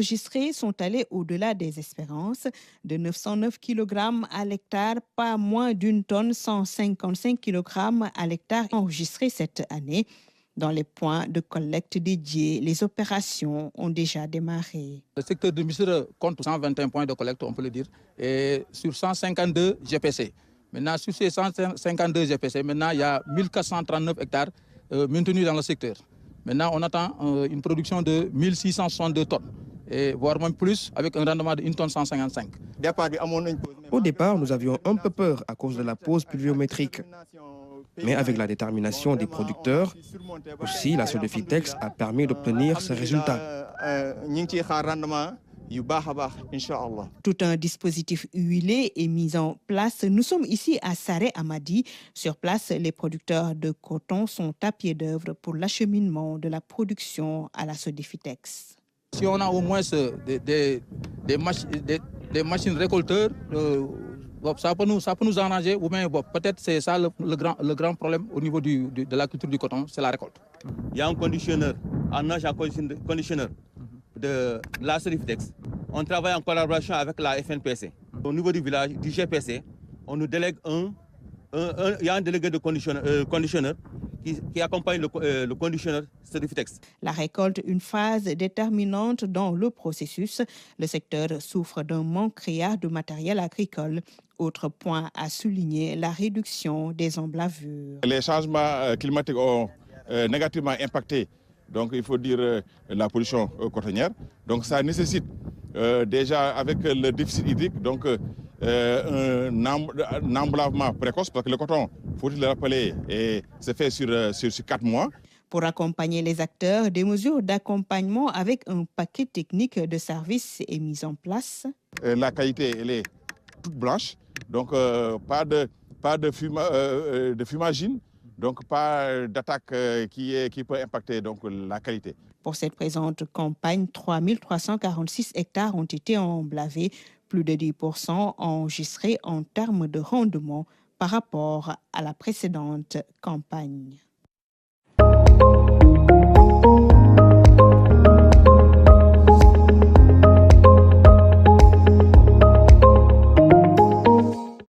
enregistrés sont allés au-delà des espérances. De 909 kg à l'hectare, pas moins d'une tonne, 155 kg à l'hectare enregistrés cette année. Dans les points de collecte dédiés, les opérations ont déjà démarré. Le secteur de Missirah compte 121 points de collecte, on peut le dire, et sur 152 GPC. Maintenant, sur ces 152 GPC, maintenant, il y a 1439 hectares maintenus dans le secteur. Maintenant, on attend une production de 1662 tonnes, et voire même plus, avec un rendement de 1 tonne 155. Au départ, nous avions un peu peur à cause de la pause pluviométrique. Mais avec la détermination des producteurs, aussi la Sodefitex a permis d'obtenir ce résultat. Tout un dispositif huilé est mis en place. Nous sommes ici à Saré Amadi. Sur place, les producteurs de coton sont à pied d'œuvre pour l'acheminement de la production à la Sodefitex. Si on a au moins des machines récolteurs, ça peut nous arranger, ou bien peut-être c'est ça le grand problème au niveau de la culture du coton, c'est la récolte. Il y a un conditionneur, un agent conditionneur de la Sodefitex. On travaille en collaboration avec la FNPC. Au niveau du village, du GPC, on nous délègue il y a un délégué de conditionneur qui accompagne le conditionneur Sodefitex. La récolte, une phase déterminante dans le processus. Le secteur souffre d'un manque criard de matériel agricole. Autre point à souligner, la réduction des emblavures. Les changements climatiques ont négativement impacté, donc il faut dire, la pollution cotonnière. Donc ça nécessite déjà avec le déficit hydrique, donc un emblavement précoce, parce que le coton, faut-il le rappeler, c'est fait sur 4 mois. Pour accompagner les acteurs, des mesures d'accompagnement avec un paquet technique de services est mis en place. La qualité, elle est toute blanche, donc pas de fumagine, donc pas d'attaque qui peut impacter donc, la qualité. Pour cette présente campagne, 3346 hectares ont été emblavés, plus de 10% enregistrés en termes de rendement par rapport à la précédente campagne.